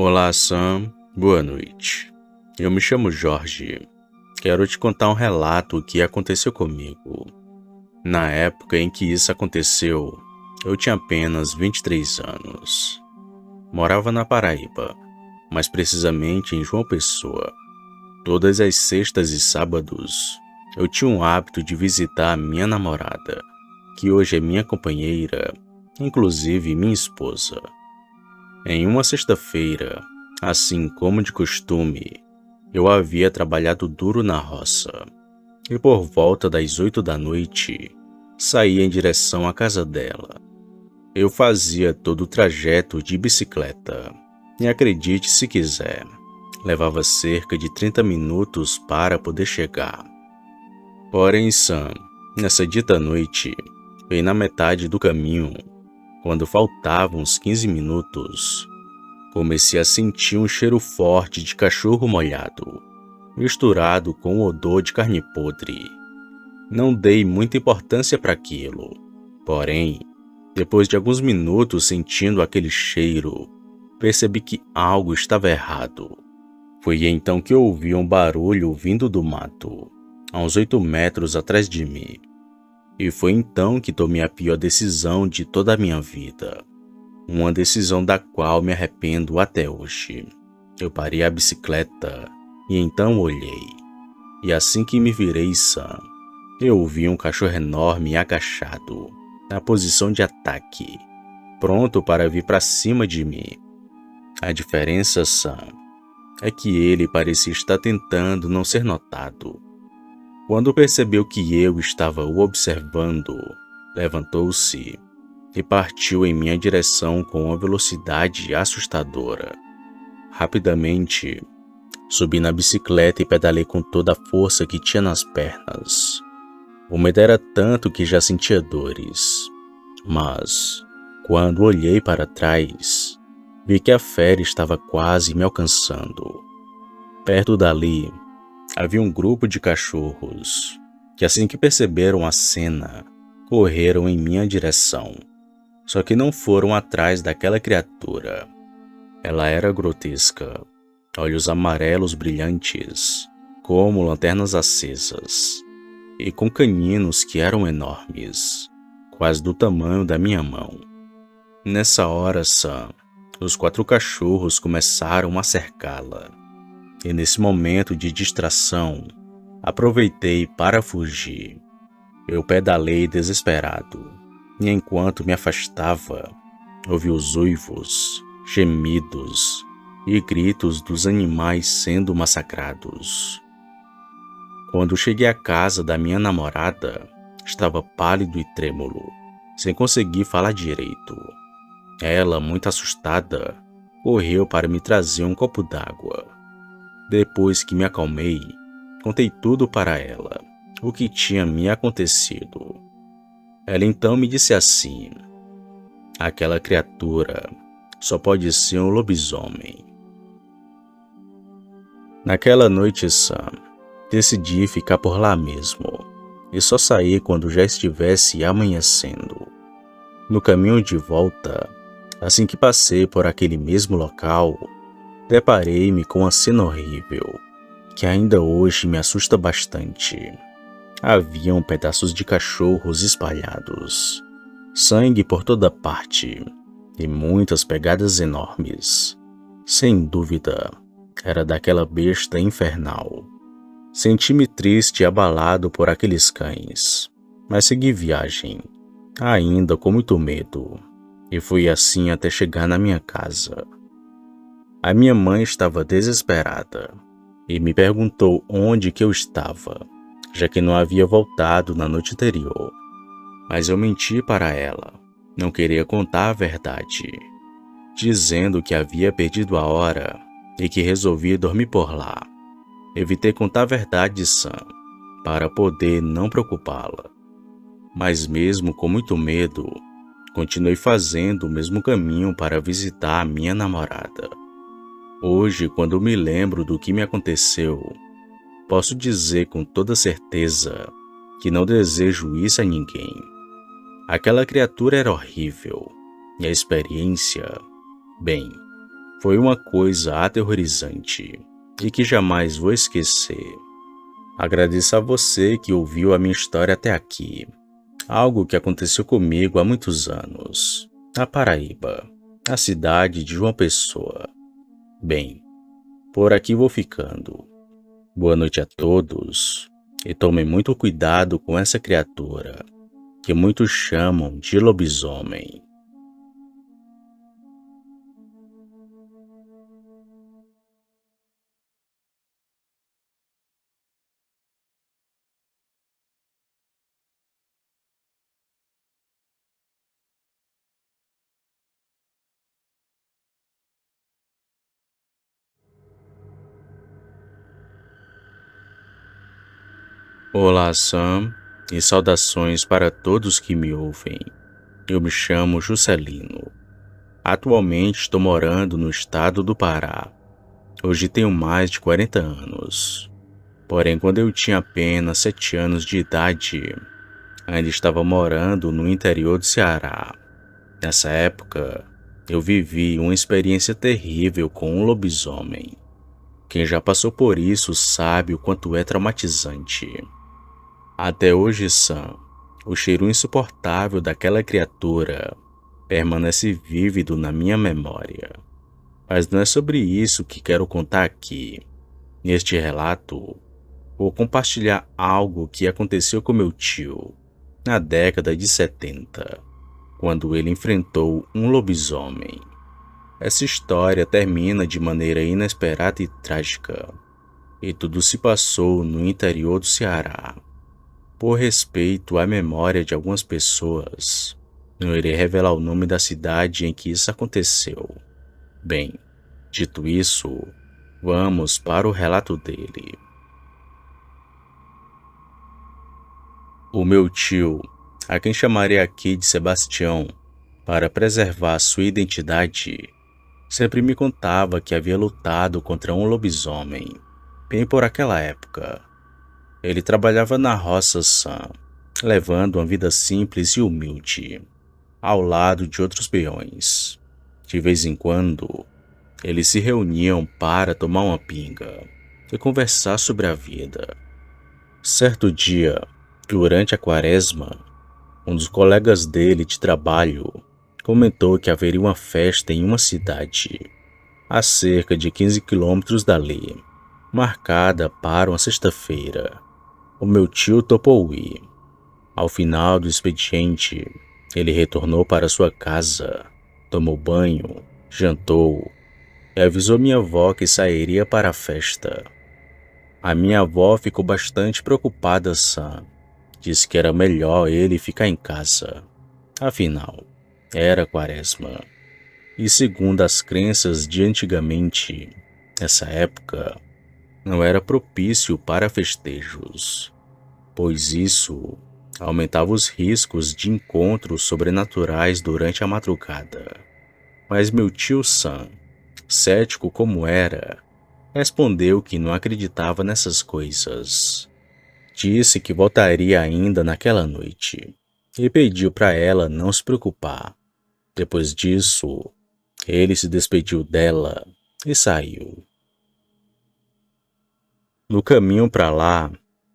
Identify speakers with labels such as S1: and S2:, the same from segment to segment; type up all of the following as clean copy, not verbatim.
S1: Olá, Sam. Boa noite. Eu me chamo Jorge. Quero te contar um relato que aconteceu comigo. Na época em que isso aconteceu, eu tinha apenas 23 anos. Morava na Paraíba, mais precisamente em João Pessoa. Todas as sextas e sábados, eu tinha o hábito de visitar a minha namorada, que hoje é minha companheira, inclusive minha esposa. Em uma sexta-feira, assim como de costume, eu havia trabalhado duro na roça, e por volta das 8 da noite, saí em direção à casa dela. Eu fazia todo o trajeto de bicicleta, e acredite se quiser, levava cerca de 30 minutos para poder chegar. Porém, Sam, nessa dita noite, bem na metade do caminho, quando faltavam uns 15 minutos, comecei a sentir um cheiro forte de cachorro molhado, misturado com o odor de carne podre. Não dei muita importância para aquilo, porém, depois de alguns minutos sentindo aquele cheiro, percebi que algo estava errado. Foi então que ouvi um barulho vindo do mato, a uns 8 metros atrás de mim. E foi então que tomei a pior decisão de toda a minha vida. Uma decisão da qual me arrependo até hoje. Eu parei a bicicleta e então olhei. E assim que me virei sã, eu vi um cachorro enorme agachado, na posição de ataque, pronto para vir para cima de mim. A diferença, Sam, é que ele parecia estar tentando não ser notado. Quando percebeu que eu estava o observando, levantou-se e partiu em minha direção com uma velocidade assustadora. Rapidamente, subi na bicicleta e pedalei com toda a força que tinha nas pernas. O medo era tanto que já sentia dores, mas, quando olhei para trás, vi que a fera estava quase me alcançando. Perto dali, havia um grupo de cachorros que, assim que perceberam a cena, correram em minha direção. Só que não foram atrás daquela criatura. Ela era grotesca, olhos amarelos brilhantes, como lanternas acesas, e com caninos que eram enormes, quase do tamanho da minha mão. Nessa hora, Sam, os 4 cachorros começaram a cercá-la. E nesse momento de distração, aproveitei para fugir. Eu pedalei desesperado, e enquanto me afastava, ouvi os uivos, gemidos e gritos dos animais sendo massacrados. Quando cheguei à casa da minha namorada, estava pálido e trêmulo, sem conseguir falar direito. Ela, muito assustada, correu para me trazer um copo d'água. Depois que me acalmei, contei tudo para ela, o que tinha me acontecido. Ela então me disse assim: aquela criatura só pode ser um lobisomem. Naquela noite, Sam, decidi ficar por lá mesmo, e só saí quando já estivesse amanhecendo. No caminho de volta, assim que passei por aquele mesmo local, deparei-me com uma cena horrível, que ainda hoje me assusta bastante. Haviam pedaços de cachorros espalhados, sangue por toda parte e muitas pegadas enormes. Sem dúvida, era daquela besta infernal. Senti-me triste e abalado por aqueles cães, mas segui viagem, ainda com muito medo, e fui assim até chegar na minha casa. A minha mãe estava desesperada e me perguntou onde que eu estava, já que não havia voltado na noite anterior. Mas eu menti para ela, não queria contar a verdade, dizendo que havia perdido a hora e que resolvia dormir por lá. Evitei contar a verdade, Sam, para poder não preocupá-la. Mas mesmo com muito medo, continuei fazendo o mesmo caminho para visitar a minha namorada. Hoje, quando me lembro do que me aconteceu, posso dizer com toda certeza que não desejo isso a ninguém. Aquela criatura era horrível, e a experiência, bem, Foi uma coisa aterrorizante e que jamais vou esquecer. Agradeço a você que ouviu a minha história até aqui. Algo que aconteceu comigo há muitos anos, na Paraíba, na cidade de João Pessoa. Bem, por aqui vou ficando. Boa noite a todos e tomem muito cuidado com essa criatura, que muitos chamam de lobisomem. Olá, Sam, e saudações para todos que me ouvem. Eu me chamo Juscelino. Atualmente estou morando no estado do Pará. Hoje tenho mais de 40 anos. Porém, quando eu tinha apenas 7 anos de idade, ainda estava morando no interior do Ceará. Nessa época, eu vivi uma experiência terrível com um lobisomem. Quem já passou por isso sabe o quanto é traumatizante. Até hoje, Sam, o cheiro insuportável daquela criatura permanece vívido na minha memória. Mas não é sobre isso que quero contar aqui. Neste relato, vou compartilhar algo que aconteceu com meu tio na década de 70, quando ele enfrentou um lobisomem. Essa história termina de maneira inesperada e trágica, e tudo se passou no interior do Ceará. Por respeito à memória de algumas pessoas, não irei revelar o nome da cidade em que isso aconteceu. Bem, dito isso, vamos para o relato dele. O meu tio, a quem chamarei aqui de Sebastião, para preservar sua identidade, sempre me contava que havia lutado contra um lobisomem, bem por aquela época. Ele trabalhava na roça Sam, levando uma vida simples e humilde, ao lado de outros peões. De vez em quando, eles se reuniam para tomar uma pinga e conversar sobre a vida. Certo dia, durante a quaresma, um dos colegas dele de trabalho comentou que haveria uma festa em uma cidade, a cerca de 15 quilômetros dali, marcada para uma sexta-feira. O meu tio topou ir. Ao final do expediente, ele retornou para sua casa, tomou banho, jantou e avisou minha avó que sairia para a festa. A minha avó ficou bastante preocupada, Sam. Disse que era melhor ele ficar em casa. Afinal, era quaresma. E segundo as crenças de antigamente, nessa época, não era propício para festejos, pois isso aumentava os riscos de encontros sobrenaturais durante a madrugada. Mas meu tio Sam, cético como era, respondeu que não acreditava nessas coisas. Disse que voltaria ainda naquela noite e pediu para ela não se preocupar. Depois disso, ele se despediu dela e saiu. No caminho para lá,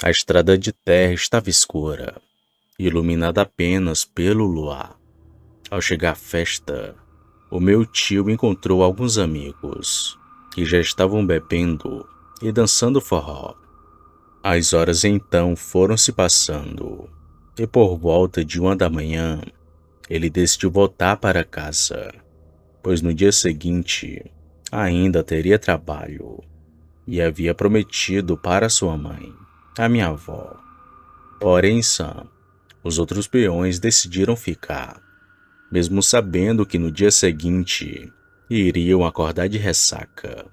S1: a estrada de terra estava escura, iluminada apenas pelo luar. Ao chegar à festa, o meu tio encontrou alguns amigos que já estavam bebendo e dançando forró. As horas então foram se passando e por volta de 1 da manhã, ele decidiu voltar para casa, pois no dia seguinte ainda teria trabalho e havia prometido para sua mãe, a minha avó. Porém, Sam, os outros peões decidiram ficar, mesmo sabendo que no dia seguinte iriam acordar de ressaca.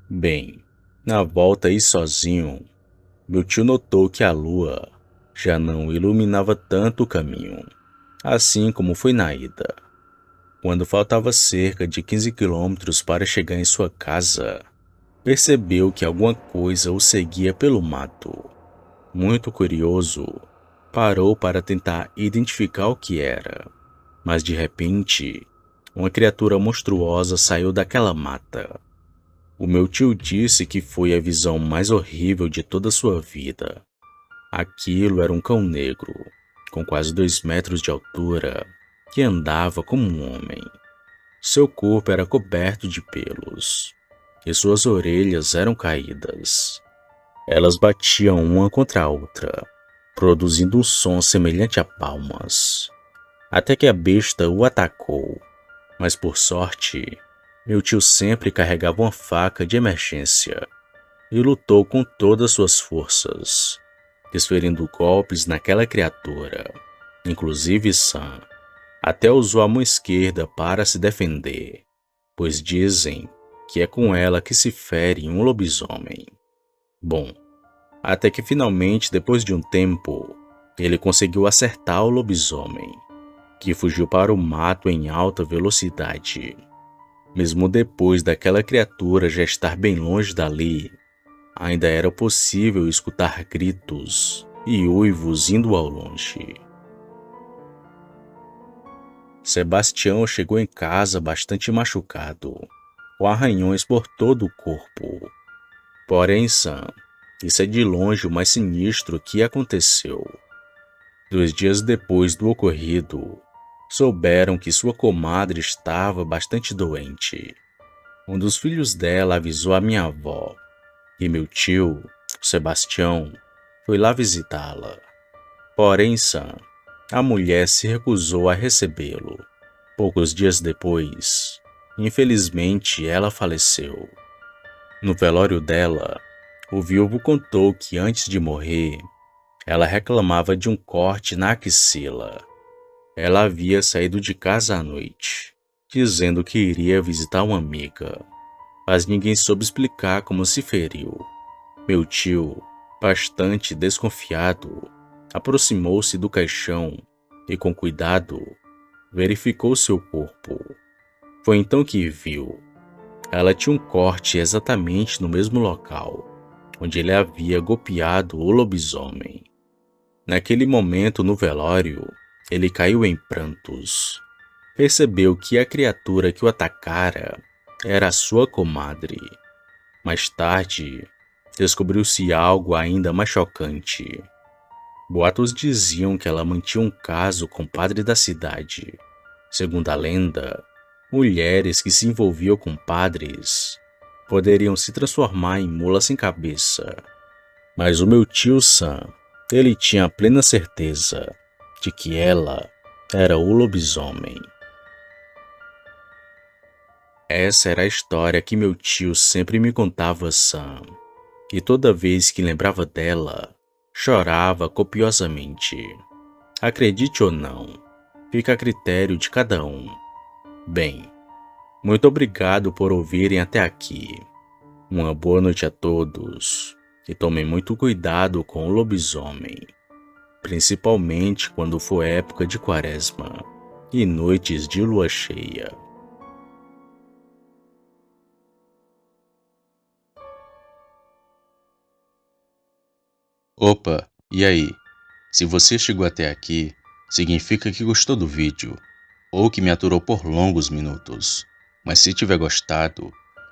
S1: Bem, na volta aí sozinho, meu tio notou que a lua já não iluminava tanto o caminho, assim como foi na ida. Quando faltava cerca de 15 quilômetros para chegar em sua casa, percebeu que alguma coisa o seguia pelo mato. Muito curioso, parou para tentar identificar o que era, mas de repente, uma criatura monstruosa saiu daquela mata. O meu tio disse que foi a visão mais horrível de toda a sua vida. Aquilo era um cão negro, com quase 2 metros de altura, que andava como um homem. Seu corpo era coberto de pelos, e suas orelhas eram caídas. Elas batiam uma contra a outra, produzindo um som semelhante a palmas, até que a besta o atacou. Mas por sorte, meu tio sempre carregava uma faca de emergência e lutou com todas suas forças, desferindo golpes naquela criatura, inclusive Sam. Até usou a mão esquerda para se defender, pois dizem que é com ela que se fere um lobisomem. Bom, até que finalmente, depois de um tempo, ele conseguiu acertar o lobisomem, que fugiu para o mato em alta velocidade. Mesmo depois daquela criatura já estar bem longe dali, ainda era possível escutar gritos e uivos indo ao longe. Sebastião chegou em casa bastante machucado, com arranhões por todo o corpo. Porém, Sam, isso é de longe o mais sinistro que aconteceu. 2 dias depois do ocorrido, souberam que sua comadre estava bastante doente. Um dos filhos dela avisou a minha avó, e meu tio, Sebastião, foi lá visitá-la. Porém, Sam, a mulher se recusou a recebê-lo. Poucos dias depois, infelizmente, ela faleceu. No velório dela, o viúvo contou que antes de morrer, ela reclamava de um corte na axila. Ela havia saído de casa à noite, dizendo que iria visitar uma amiga, mas ninguém soube explicar como se feriu. Meu tio, bastante desconfiado, aproximou-se do caixão e, com cuidado, verificou seu corpo. Foi então que viu. Ela tinha um corte exatamente no mesmo local onde ele havia golpeado o lobisomem. Naquele momento no velório, ele caiu em prantos. Percebeu que a criatura que o atacara era a sua comadre. Mais tarde, descobriu-se algo ainda mais chocante. Boatos diziam que ela mantinha um caso com o padre da cidade. Segundo a lenda, mulheres que se envolviam com padres poderiam se transformar em mula sem cabeça. Mas o meu tio Sam, ele tinha plena certeza de que ela era o lobisomem. Essa era a história que meu tio sempre me contava, Sam, e toda vez que lembrava dela, chorava copiosamente. Acredite ou não, fica a critério de cada um. Bem, muito obrigado por ouvirem até aqui. Uma boa noite a todos e tomem muito cuidado com o lobisomem, principalmente quando for época de quaresma e noites de lua cheia.
S2: Opa, e aí? Se você chegou até aqui, significa que gostou do vídeo, ou que me aturou por longos minutos. Mas se tiver gostado,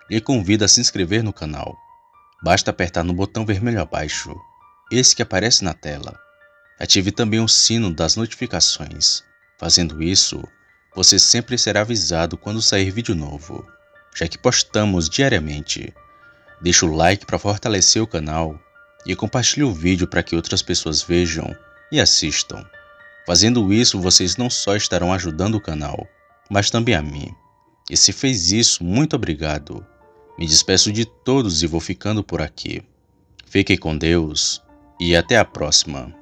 S2: lhe convido a se inscrever no canal. Basta apertar no botão vermelho abaixo, esse que aparece na tela. Ative também o sino das notificações. Fazendo isso, você sempre será avisado quando sair vídeo novo, já que postamos diariamente. Deixe o like para fortalecer o canal e compartilhe o vídeo para que outras pessoas vejam e assistam. Fazendo isso, vocês não só estarão ajudando o canal, mas também a mim. E se fez isso, muito obrigado. Me despeço de todos e vou ficando por aqui. Fiquem com Deus e até a próxima.